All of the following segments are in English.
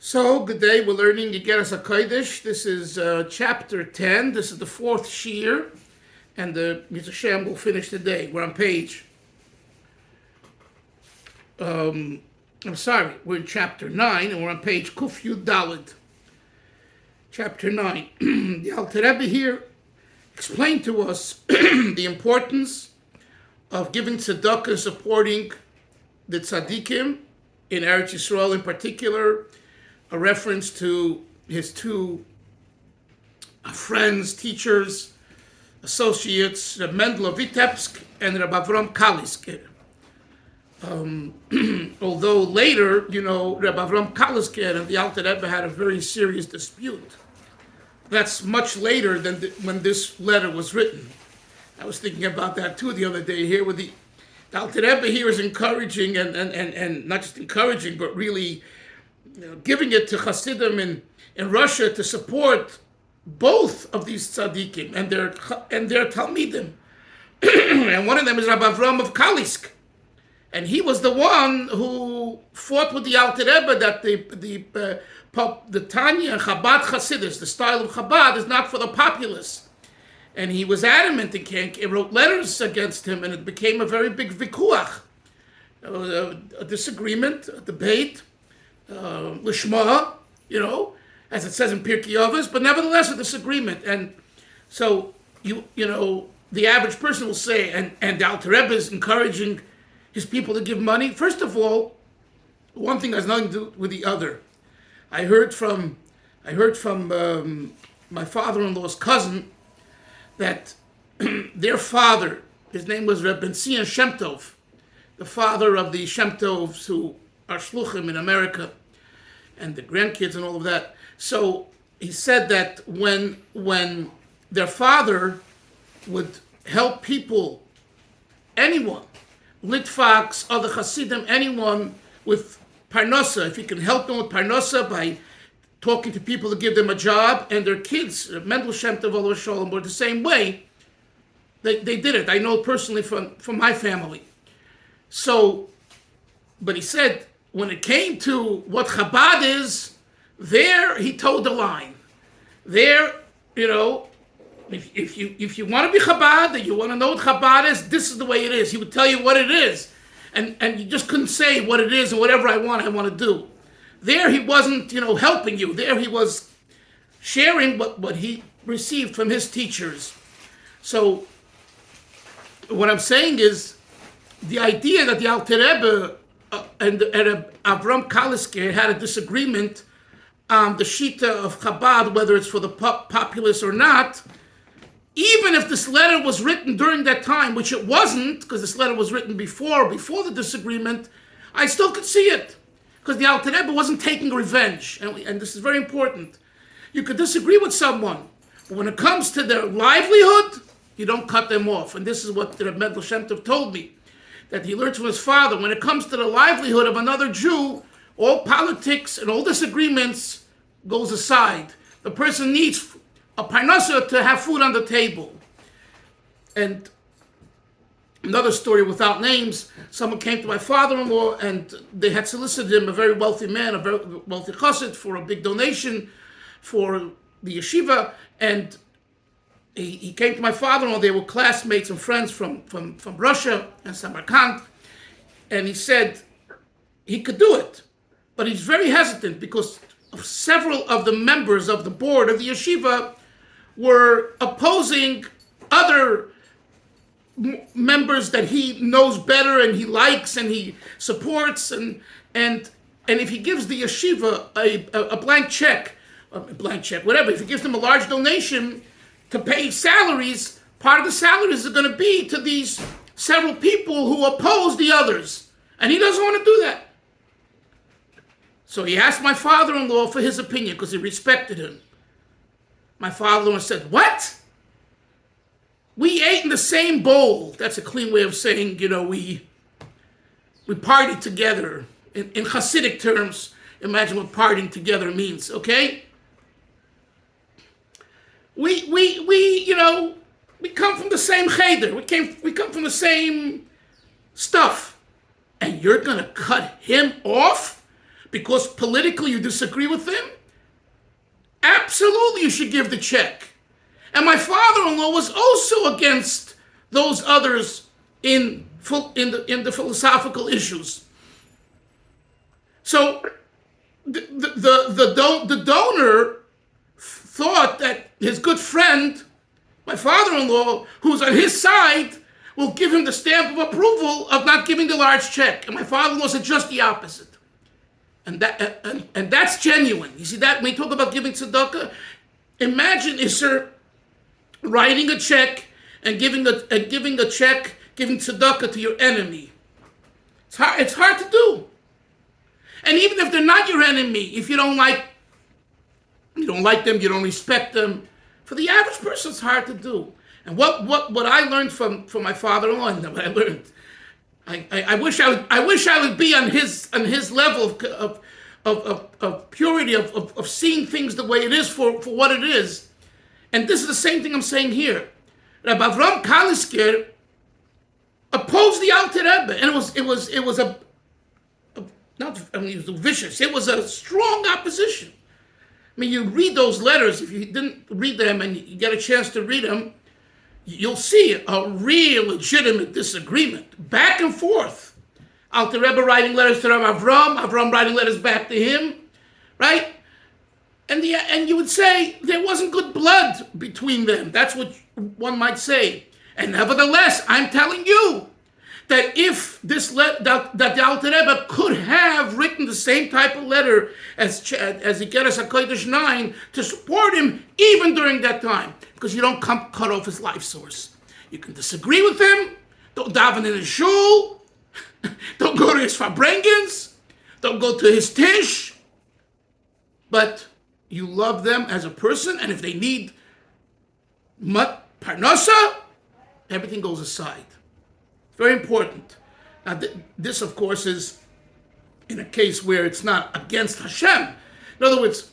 So, good day. We're learning Igeres HaKodesh. This is chapter 10. This is the fourth shiur, and the Mr. Shem will finish today. We're on page. I'm sorry, we're in chapter 9, and we're on page Kuf Yud Daled. Chapter 9. The Alter Rebbe here explained to us the importance of giving tzedakah, supporting the tzaddikim in Eretz Yisrael in particular. A reference to his two friends, teachers, associates, Reb Mendel of Vitebsk and Reb Avram Kalisker. Although later, Reb Avram Kalisker and the Alter Rebbe had a very serious dispute. That's much later than when this letter was written. I was thinking about that too the other day here with the Alter Rebbe here is encouraging and not just encouraging, but really giving it to Hasidim in Russia to support both of these tzaddikim and their talmidim. And one of them is Rabbi Avram of Kalisk. And he was the one who fought with the Alter Rebbe that the Tanya Chabad Hasidus, the style of Chabad, is not for the populace. And he was adamant and wrote letters against him, and it became a very big vikuach, a disagreement, a debate. Lishma, as it says in Pirkei Avos, but nevertheless a disagreement. And so the average person will say, and the Alter Rebbe is encouraging his people to give money. First of all, one thing has nothing to do with the other. I heard from my father-in-law's cousin that their father, his name was Reb Ben-Sion Shem Tov, the father of the Shem Tovs who are shluchim in America, and the grandkids and all of that. So he said that when their father would help people, anyone, Litvaks, other Hasidim, anyone with parnasa, if he can help them with parnasa by talking to people to give them a job, and their kids, Mendel Shem Tov Olav Shalom, were the same way, they did it. I know personally from my family. So, but he said, when it came to what Chabad is, there he toed the line. There, if you want to be Chabad and you want to know what Chabad is, this is the way it is. He would tell you what it is, and you just couldn't say what it is and whatever I want to do. There he wasn't, helping you. There he was sharing what he received from his teachers. So what I'm saying is the idea that the Alter Rebbe and Avram Kalisker had a disagreement on the Shita of Chabad, whether it's for the populace or not. Even if this letter was written during that time, which it wasn't, because this letter was written before the disagreement, I still could see it, because the Alter Rebbe wasn't taking revenge, and this is very important. You could disagree with someone, but when it comes to their livelihood, you don't cut them off. And this is what Reb Mendel Shem Tov told me, that he learned from his father. When it comes to the livelihood of another Jew, all politics and all disagreements goes aside. The person needs a parnasa to have food on the table. And another story without names, someone came to my father-in-law and they had solicited him, a very wealthy man, a very wealthy chassid, for a big donation for the yeshiva. And he came to my father-in-law. They were classmates and friends from Russia and Samarkand. And he said he could do it. But he's very hesitant because several of the members of the board of the yeshiva were opposing other members that he knows better and he likes and he supports. And if he gives the yeshiva a blank check, whatever, if he gives them a large donation to pay salaries, part of the salaries are going to be to these several people who oppose the others. And he doesn't want to do that. So he asked my father-in-law for his opinion because he respected him. My father-in-law said, "What? We ate in the same bowl." That's a clean way of saying, we partied together. In Hasidic terms, imagine what partying together means, okay? We come from the same cheder. We come from the same stuff. And you're going to cut him off because politically you disagree with him, absolutely you should give the check. And my father-in-law was also against those others in the philosophical issues. So the donor thought that his good friend, my father-in-law, who's on his side, will give him the stamp of approval of not giving the large check. And my father-in-law said just the opposite. And that's genuine. You see that when we talk about giving tzedakah, imagine Isser writing a check and giving tzedakah to your enemy. It's hard to do. And even if they're not your enemy, if you don't like them, you don't respect them, for the average person, it's hard to do. And what I learned from my father-in-law, and what I learned, I wish I would be on his level of purity, of seeing things the way it is for what it is. And this is the same thing I'm saying here. Rabbi Avram Kalisker opposed the Alter Rebbe, and it was vicious. It was a strong opposition. I mean, you read those letters. If you didn't read them and you get a chance to read them, you'll see a real legitimate disagreement, back and forth. Alter Rebbe writing letters to Rabbi Avram writing letters back to him, right? And you would say there wasn't good blood between them. That's what one might say. And nevertheless, I'm telling you that if that the Alter Rebbe could have written the same type of letter as Igeres HaKodesh 9 to support him even during that time, because you don't cut off his life source. You can disagree with him, don't daven in his shul, don't go to his farbrengens, don't go to his tish, but you love them as a person, and if they need parnasa, everything goes aside. Very important. Now, this, of course, is in a case where it's not against Hashem. In other words,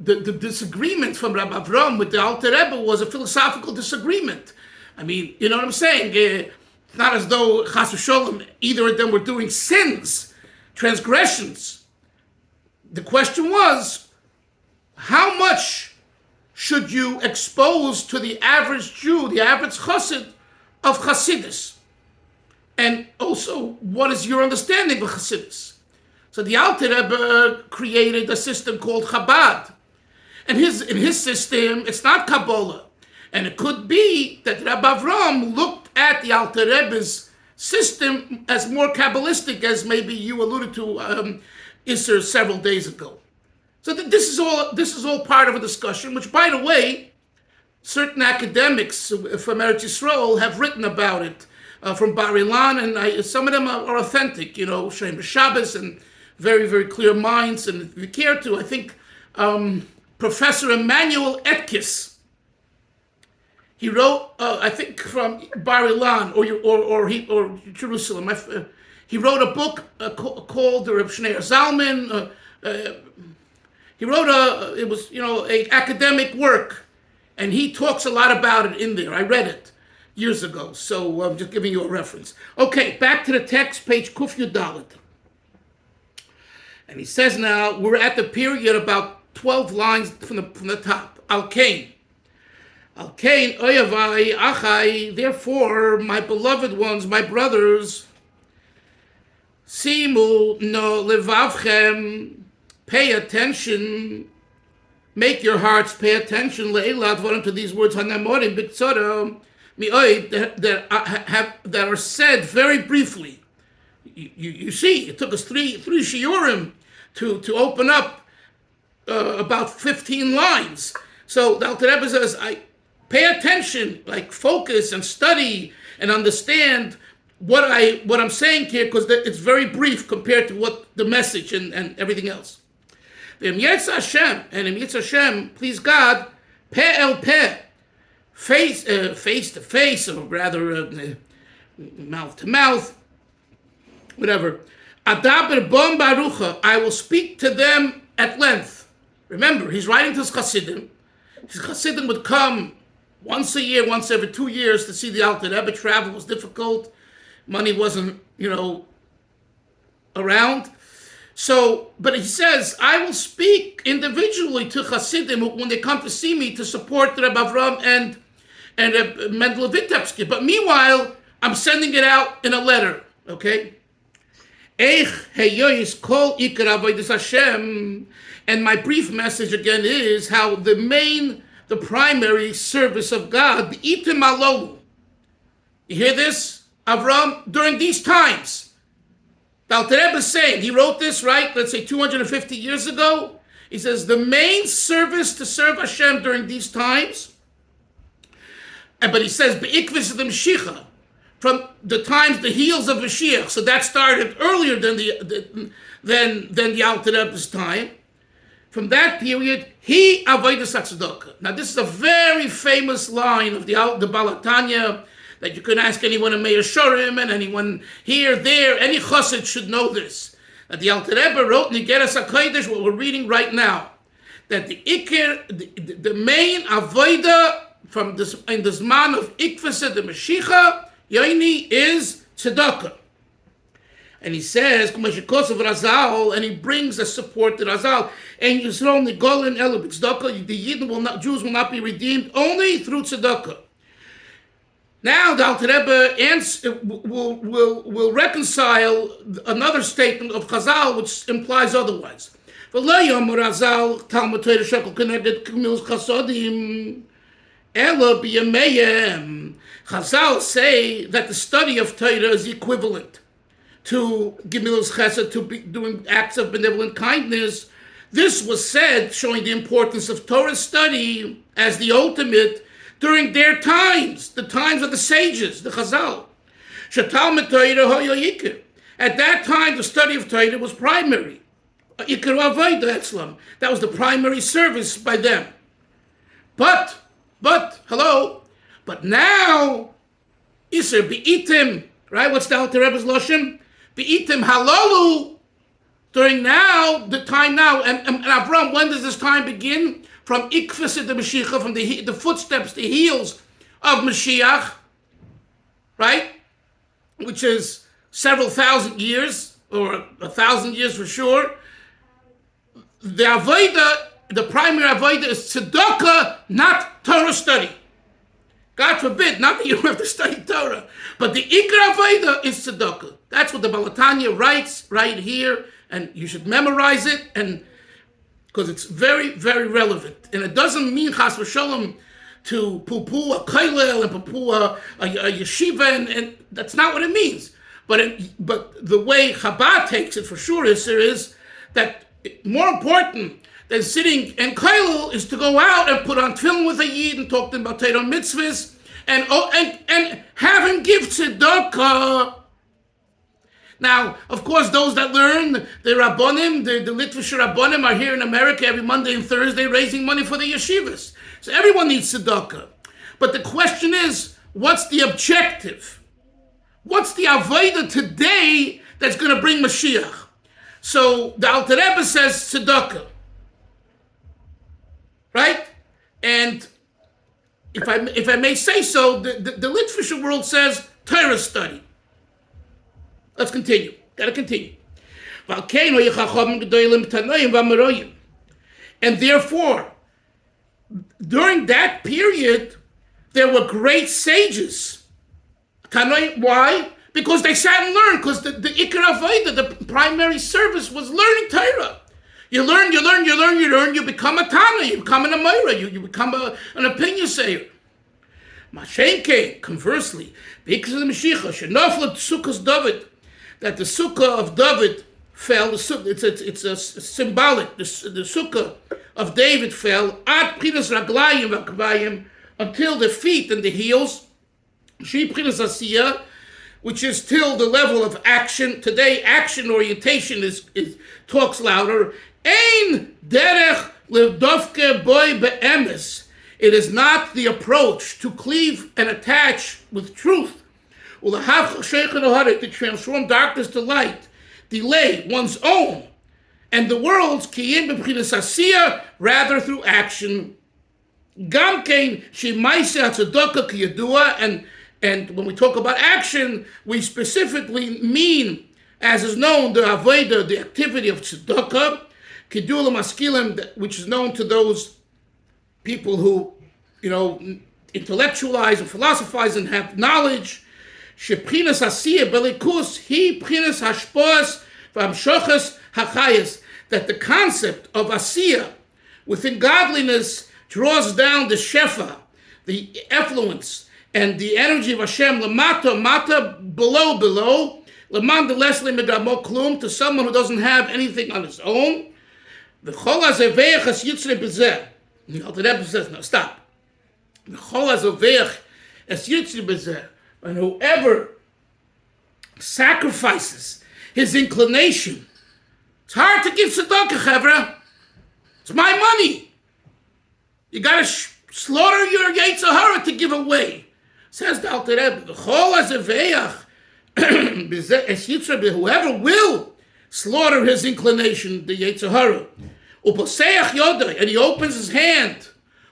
the disagreement from Rabbi Avram with the Alter Rebbe was a philosophical disagreement. I mean, you know what I'm saying? It's not as though, Chas v'sholem, either of them were doing sins, transgressions. The question was, how much should you expose to the average Jew, the average chassid of Chassidus? And also, what is your understanding of Chassidus? So the Alter Rebbe created a system called Chabad. And in his system, it's not Kabbalah. And it could be that Rabbi Avram looked at the Alter Rebbe's system as more Kabbalistic, as maybe you alluded to, Isser, several days ago. So this is all part of a discussion, which, by the way, certain academics from Eretz Yisrael have written about it. From Bar Ilan, and some of them are authentic, Shem Shabbos, and very, very clear minds. And if you care to, I think Professor Emmanuel Etkis, he wrote, I think from Bar Ilan or Jerusalem. He wrote a book called the Reb Shneir Zalman. He wrote a academic work, and he talks a lot about it in there. I read it years ago, so I'm just giving you a reference. Okay, back to the text, page Kuf Yud Dalet. And he says now, we're at the period about 12 lines from the top. Al Kain, oyavai, achai, therefore, my beloved ones, my brothers, simu no levavchem, pay attention, make your hearts pay attention, le'elat v'orim, to these words, hanamorim b'tzoram, that are said very briefly. You see, it took us three shiurim to open up about 15 lines. So the Alter Rebbe says, I pay attention, like focus and study and understand what I'm saying here, because it's very brief compared to what the message and everything else. And in Yetz Hashem, please God, peh el peh, face to face, or rather mouth to mouth, whatever. Adaber bom barucha, I will speak to them at length. Remember, he's writing to his Chassidim. His Chassidim would come once a year, once every 2 years to see the Alter Rebbe. Travel was difficult. Money wasn't, around. So, but he says, I will speak individually to Hasidim when they come to see me to support Reb Avram and Mendel Vitebsky. But meanwhile, I'm sending it out in a letter, okay? And my brief message again is how the primary service of God, you hear this? Avram, during these times, the Alter Rebbe is saying, he wrote this, right, let's say 250 years ago. He says, the main service to serve Hashem during these times, but he says, Be'ikvis the Mashiach, from the times, the heels of Mashiach. So that started earlier than the Alter Rebbe's time. From that period, he avodas tzedakah. Now this is a very famous line of the Baal Tanya, that you can ask anyone in Meir Shorim and anyone here, there, any chassid should know this. That the Alter Rebbe wrote in Igeres HaKodesh, what we're reading right now, that the main avodah from this in the zman of Ikvasa the Mashiach, Yaini, is tzedakah. And he says, and he brings a support to Razal, and Yisrael Nigolin Elubit tzedakah, the Jews will not be redeemed only through tzedakah. Now the Alter Rebbe will reconcile another statement of Chazal which implies otherwise. Chazal say that the study of Torah is equivalent to Gemilas Chesed, to doing acts of benevolent kindness. This was said, showing the importance of Torah study as the ultimate during their times, the times of the sages, the Chazal. At that time, the study of Torah was primary. That was the primary service by them. But now, Iser Be'itim, right? What's the Alter Rebbe's Lashon? Be'itim halalu, during now, the time now, and Avram, when does this time begin? From Ikvasa the Mashiach, from the footsteps, the heels of Mashiach, right? Which is several thousand years, or 1,000 years for sure. The Avodah, the primary Avodah is tzedakah, not Torah study. God forbid, not that you don't have to study Torah, but the Ikar Avodah is tzedakah. That's what the Baal Tanya writes right here, and you should memorize it, and because it's very, very relevant. And it doesn't mean chas v'sholom to poo-poo a kollel and poo-poo a yeshiva, and that's not what it means. But the way Chabad takes it for sure is that more important than sitting in kollel is to go out and put on tefillin with a yid and talk to him about Torah mitzvahs and have him give tzedakah. Now, of course, those that learn, the Rabbonim, the Litvish Rabbonim are here in America every Monday and Thursday raising money for the yeshivas. So everyone needs tzedakah. But the question is, what's the objective? What's the avodah today that's going to bring Mashiach? So the Alter Rebbe says tzedakah. Right? And if I may say so, the Litvish world says Torah study. Let's continue. Gotta continue. And therefore, during that period, there were great sages. Why? Because they sat and learned, because the Ikar Avodah, the primary service, was learning Torah. You learn, you become a Tana, you become an Amora, you become an opinion sayer. Mashenke, conversely, because of the Mashiach, Shenofla Sukkah's David, that the Sukkah of David fell, it's a symbolic, the Sukkah of David fell, Ad Prinas Raglayim Vakvayim, until the feet and the heels, Shi Prinas Asiyah, which is till the level of action. Today, action orientation is talks louder. Ein derech levdovke boy be'emes. It is not the approach to cleave and attach with truth. To transform darkness to light, delay one's own and the world's kiyim b'chinas asiyah, rather through action. Gamkein shemaisa tzedakah kiyadua, and when we talk about action, we specifically mean As is known, the avodah, the activity of tzedakah, kidul maskilim, which is known to those people who, intellectualize and philosophize and have knowledge. Sheprinas asiyah belikus he prinas hashpos v'amshochas hachayis. That the concept of asiyah within godliness draws down the shefa, the effluence, and the energy of Hashem mata below leman delesli medamo klum, to someone who doesn't have anything on his own. The chol hazeveich has yitzre bezeh. The Alter Rebbe says, no, stop. The chol hazeveich has yitzre bezeh. And whoever sacrifices his inclination, it's hard to give tzedakah, chevra. It's my money. You gotta slaughter your Yetzer Hara to give away. Says the Alter Rebbe, the chol hazeveich es yitzre, whoever will slaughter his inclination, the Yetzer Hara, uposeach yodai, and he opens his hand,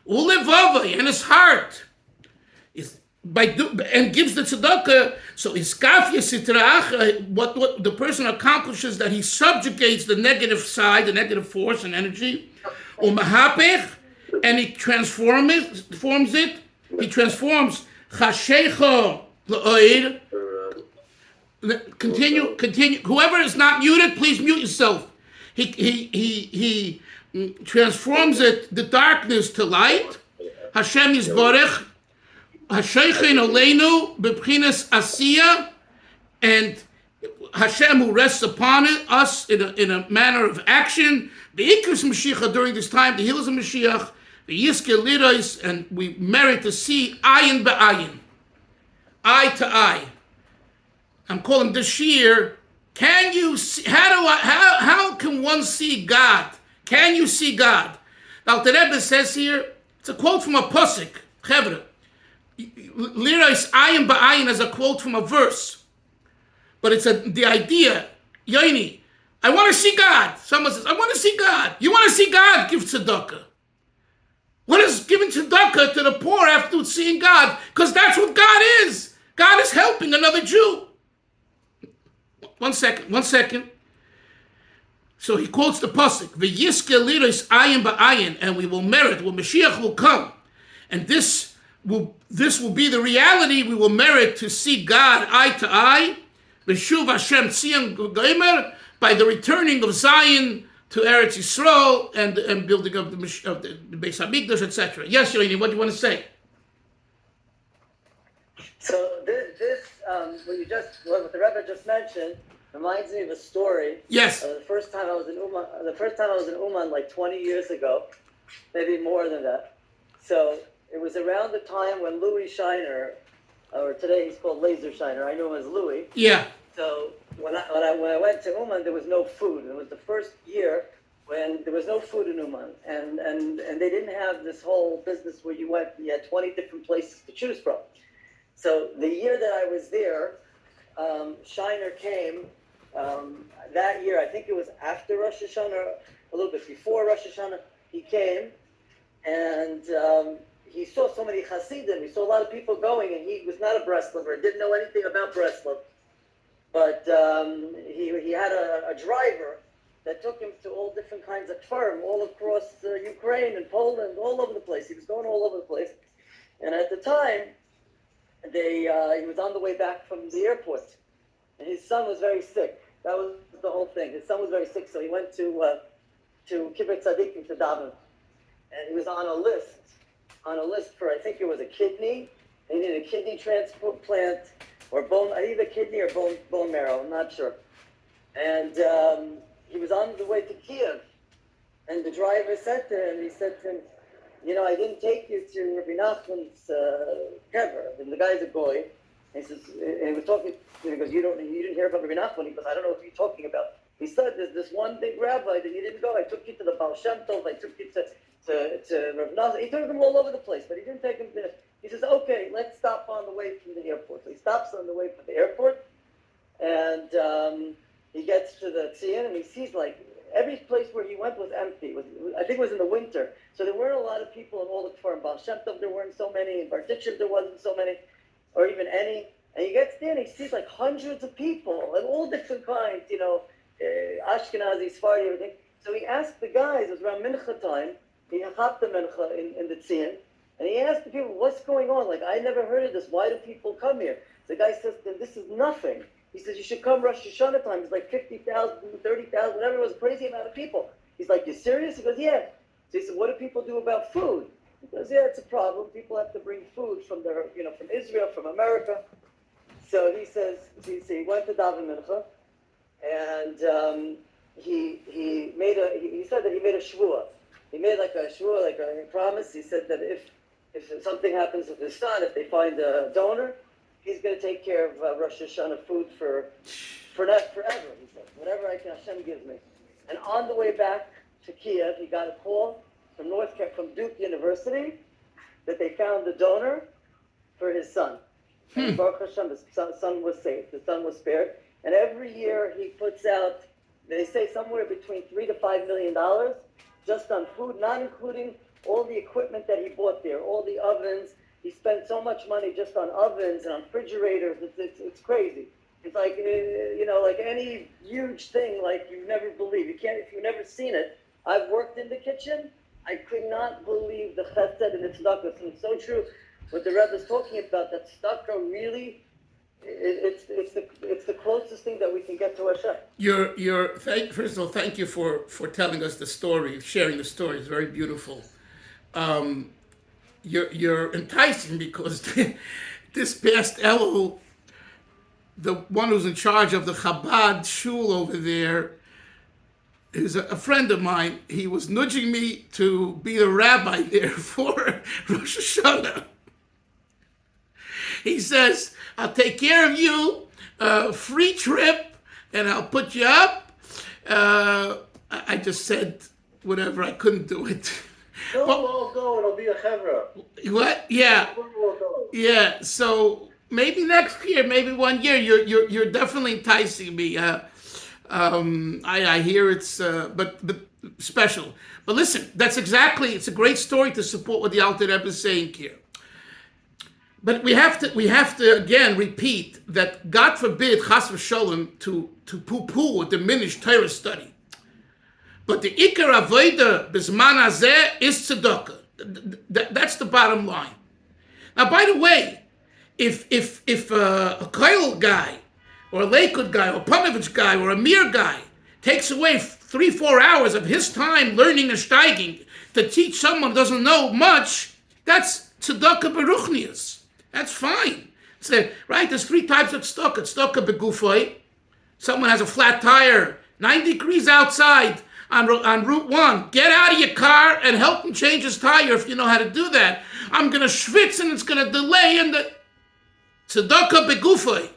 ulevavai, and his heart, and gives the tzedakah. So iskafya sitrach, what the person accomplishes, that he subjugates the negative side, the negative force and energy, umahapech, and he transforms it. He transforms chashecha la'oid. Continue. Whoever is not muted, please mute yourself. He transforms it, the darkness, to light. Hashem Yisborech, Hasheichin Aleinu b'pchinas Asiyah, and Hashem who rests upon us in a manner of action. The Igeres Mashiach, during this time, the heels of Mashiach, the Yiske Lidois, and we merit to see ayin ba'ayin, eye to eye. I'm calling this year. Can you see, how can one see God? Can you see God? Now the Rebbe says here, it's a quote from a pasuk, Chevra. Lirais ayin ba'ayin as a quote from a verse. But it's the idea, Yoini, I want to see God. Someone says, I want to see God. You want to see God? Give tzedakah. What is giving tzedakah to the poor after seeing God? Because that's what God is. God is helping another Jew. One second. So he quotes the pasuk, "V'yiske liros ayin ba'ayin," and we will merit when Mashiach will come, and this will be the reality. We will merit to see God eye to eye. V'shuv Hashem tzion gomer, by the returning of Zion to Eretz Yisrael and building of the Beis Hamikdash, etc. Yes, Yoini, what do you want to say? So this what the Rebbe just mentioned reminds me of a story. Yes. The first time I was in Uman like 20 years ago, maybe more than that. So it was around the time when Louis Shiner, or today he's called Laser Shiner, I knew him as Louis. Yeah. So when I went to Uman, there was no food. It was the first year when there was no food in Uman, and they didn't have this whole business where you had 20 different places to choose from. So the year that I was there, Shiner came that year. I think it was after Rosh Hashanah, a little bit before Rosh Hashanah. He came, and he saw so many Hasidim. He saw a lot of people going, and he was not a Breslover, didn't know anything about Breslov. But he had a driver that took him to all different kinds of farm, all across Ukraine and Poland, all over the place. He was going all over the place. And at the time, he was on the way back from the airport, and his son was very sick. That was the whole thing. His son was very sick, so he went to Kibbutz Tzadikim to daven, and he was on a list for, I think it was a kidney. He needed a kidney transplant, or either kidney or bone marrow. I'm not sure. And he was on the way to Kiev, and the driver said to him, I didn't take you to Rabbi Nachman's kever. And the guy's a goy. And he says, and he was talking. And he goes, you didn't hear about Rabbi Nachman? He goes, I don't know what you're talking about. He said, there's this one big rabbi that you didn't go. I took you to the Baal Shem Tov. I took you to Rav Nachman. He took him all over the place, but he didn't take him there. He says, okay, let's stop on the way from the airport. So he stops on the way from the airport, and he gets to the Tzion, and he sees every place where he went was empty. I think it was in the winter. So there weren't a lot of people in all the Kfar. In Baal Shem Tov, there weren't so many. In Barditchev, there wasn't so many, or even any. And he gets there and he sees like hundreds of people and all different kinds, Ashkenazi, Sephardi, everything. So he asked the guys, it was around Mincha time, he had the Mincha in the Tzion, and he asked the people, what's going on? Like, I never heard of this. Why do people come here? The guy says, this is nothing. He says, you should come Rosh Hashanah time. It's like 50,000, 30,000, whatever. It was a crazy amount of people. He's like, you serious? He goes, yeah. So he said, what do people do about food? He goes, yeah, it's a problem. People have to bring food from from Israel, from America. So he says, he went to Daven Mincha, and he said that he made a shvuah. He made like a shvuah, like a promise. He said that if something happens with his son, if they find a donor, he's going to take care of Rosh Hashanah food for that forever. He said, whatever Hashem gives me. And on the way back to Kiev, he got a call from Duke University that they found the donor for his son. And Baruch Hashem, the son was saved. The son was spared. And every year he puts out, they say somewhere between $3 to $5 million just on food, not including all the equipment that he bought there, all the ovens. He spent so much money just on ovens and on refrigerators. It's crazy. It's like, like any huge thing, like you never believe. If you've never seen it. I've worked in the kitchen. I could not believe the chesed and the tzedakah. It's so true what the Rebbe is talking about, that tzedakah really, it's the closest thing that we can get to Hashem. First of all, thank you for telling us the story, sharing the story. It's very beautiful. You're enticing because this past Elul, the one who's in charge of the Chabad shul over there is a friend of mine. He was nudging me to be the rabbi there for Rosh Hashanah. He says, I'll take care of you, free trip, and I'll put you up. I just said, whatever, I couldn't do it. No, we'll go. It'll be a chevra. What? Yeah. Yeah. So maybe next year, maybe 1 year. You're definitely enticing me. I hear it's but special. But listen, it's a great story to support what the Alter Rebbe is saying here. But we have to again repeat that God forbid chas v'sholem to poo-poo or diminish Torah study. But the Iker Avodah Bisman Hazeh is tzedakah. That's the bottom line. Now, by the way, if a Koil guy, or a Lakewood guy, or a Panovich guy, or a Mir guy takes away 3-4 hours of his time learning and steiging to teach someone who doesn't know much, that's tzedakah beruchnius. That's fine. So, right? There's 3 types of tzedakah. Tzedakah begufay. Someone has a flat tire, 90 degrees outside, on Route 1. Get out of your car and help him change his tire if you know how to do that. I'm going to schwitz and it's going to delay. And the tzedakah begufay.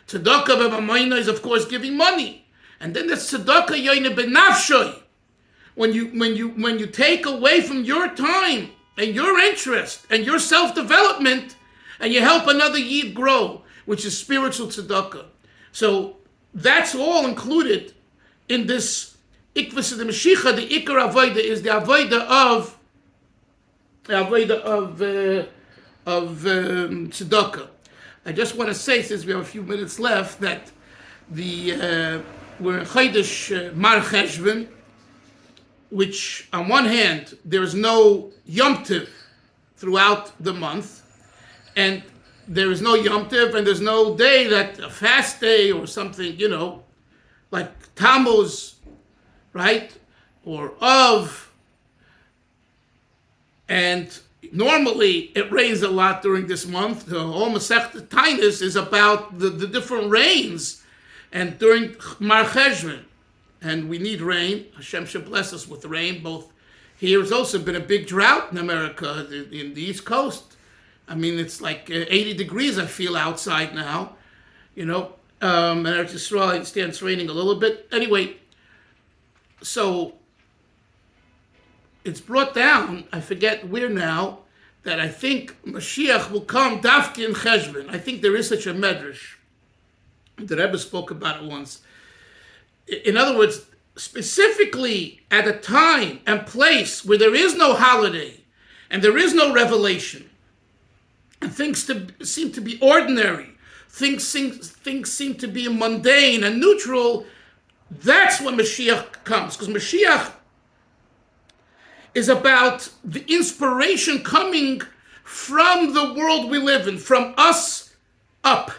Tzedakah b'mamayna is, of course, giving money. And then there's tzedakah yoyne b'nafshoy. When you take away from your time and your interest and your self-development and you help another yid grow, which is spiritual tzedakah. So that's all included in this Ikvus of the Mashiach. The Ikar Avodah is the Avodah of tzedakah. I just want to say, since we have a few minutes left, that we're in Chodesh Mar Cheshvan, which on one hand there is no Yom Tov throughout the month, and there is no Yom Tov, and there's no day that a fast day or something, like Tammuz, right, or Av, and normally it rains a lot during this month. The whole Masechet Tainus is about the different rains, and during Mar Cheshvan, and we need rain. Hashem should bless us with rain. Both here has also been a big drought in America, in the East Coast. I mean, it's like 80 degrees I feel outside now, and Eretz Yisrael, I understand it's raining a little bit. Anyway, so it's brought down, I forget where now, that I think Mashiach will come Dafki in Cheshvan. I think there is such a medrash. The Rebbe spoke about it once. In other words, specifically at a time and place where there is no holiday and there is no revelation, and things seem to be ordinary, things seem to be mundane and neutral, that's when Mashiach comes. Because Mashiach is about the inspiration coming from the world we live in, from us up.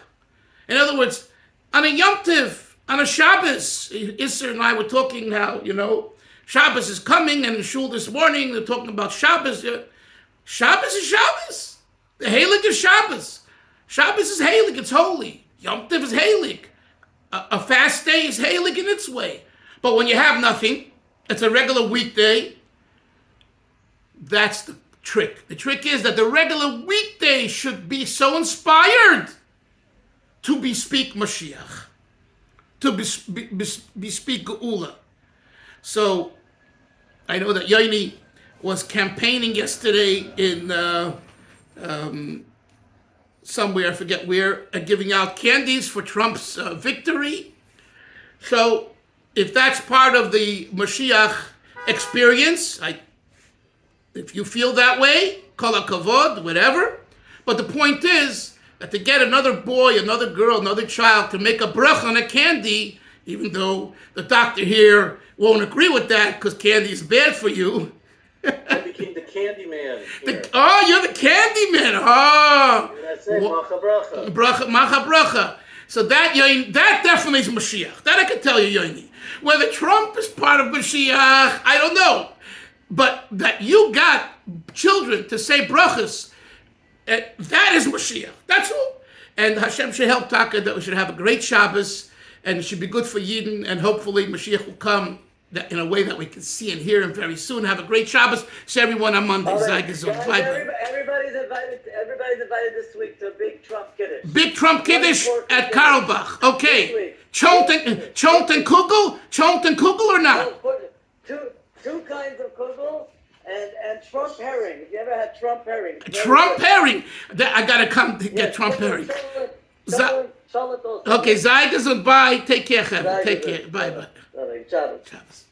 In other words, on a Yom Tiv, on a Shabbos, Isser and I were talking how, Shabbos is coming, and in Shul this morning, they're talking about Shabbos. Shabbos is Shabbos. The Heilig is Shabbos. Shabbos is Heilig, it's holy. Yom Tiv is Heilig. A fast day is Heilig in its way. But when you have nothing, it's a regular weekday, that's the trick. The trick is that the regular weekday should be so inspired to bespeak Mashiach, to bespeak Geula. So I know that Yaini was campaigning yesterday in somewhere, I forget where, giving out candies for Trump's victory. So if that's part of the Mashiach experience, if you feel that way, kol hakavod, whatever. But the point is that to get another boy, another girl, another child to make a bracha on a candy, even though the doctor here won't agree with that because candy is bad for you. I became the candy man. Oh, you're the candy man. Oh. That's it, macha bracha. Macha bracha. So that definitely is Mashiach. That I can tell you, Yaini. Whether Trump is part of Mashiach, I don't know. But that you got children to say brachas, that is Mashiach. That's all. And Hashem should help Taka that we should have a great Shabbos, and it should be good for Yidden, and hopefully Mashiach will come in a way that we can see and hear him very soon. Have a great Shabbos. See everyone on Monday. Everybody's invited this week to a big Trump Kiddush. Big Trump Kiddush at Karlbach. Okay. Cholton Kugel or not? Two kinds of kugel and Trump herring. If you ever had Trump herring. Trump herring. I gotta come to get Trump herring. Okay, Zaygas and bye. Take care, Kevin. Take care. Bye. Shabbos.